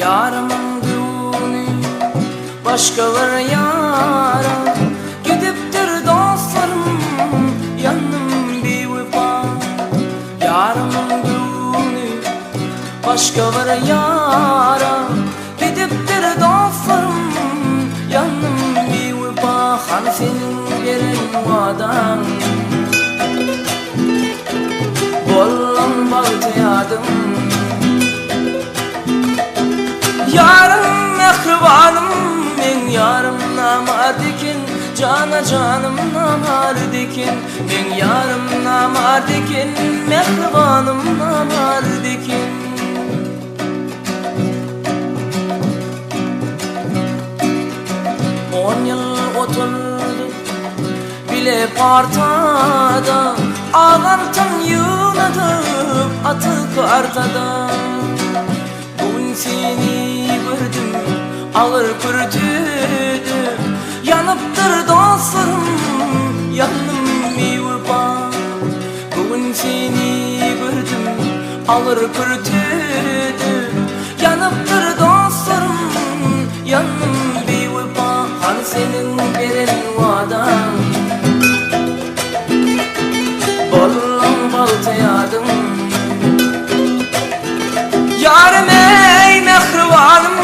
Yarımın düğünü başkalar yara, gidiptir dostlarım yanım bir vefa. Yarımın düğünü başkalar yara, gidiptir dostlarım yanım bir vefa. Hani senin veren vadan bollan baltayadım. Yarım mehribanım, men yarım namardikin, cana canım namardikin. Men yarım namardikin, mehribanım namardikin. 10 yıl oturdu bile partada, ağartan yığladım atık artada. Bugün seni gördüm ağır pürtüdü, yanıptır dostlarım yanım bir vefa. Bugün seni gördüm ağır pürtüdü, yanıptır dostlarım yanım bir vefa. Hani senin veren vadan bollan baltayadım. Yarım ey mehribanım,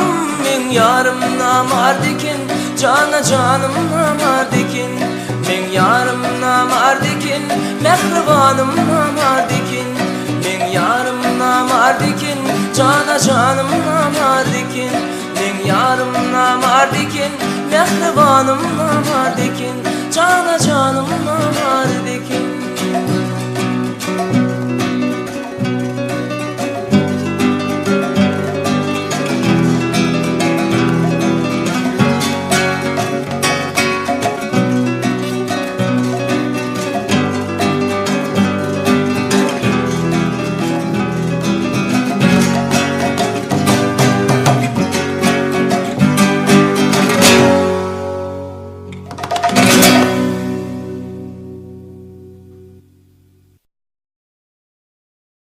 men yarım namardikin, cana canım namardikin. Men yarım namardikin, mehribanım namardikin. Men yarım namardikin, cana canım namardikin. Men yarım namardikin, mehribanım namardikin. Cana canım namardikin.